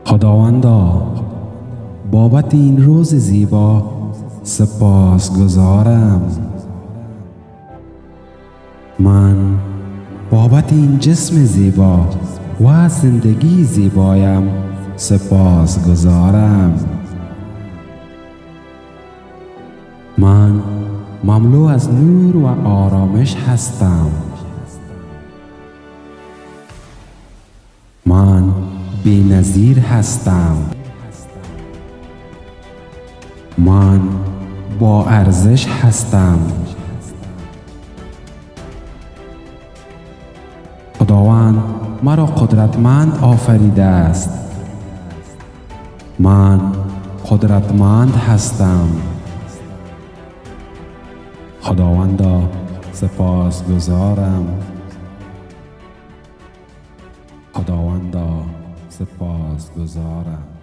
خداوندا بابت این روز زیبا سپاسگزارم. من بابت این جسم زیبا و زندگی زیبایم سپاسگزارم. من مملو از نور و آرامش هستم. من بی‌نظیر هستم. من با ارزش هستم. خداوند مرا قدرتمند آفریده است. من قدرتمند هستم. خداوندا سپاسگزارم. خداوندا سپاسگزارم.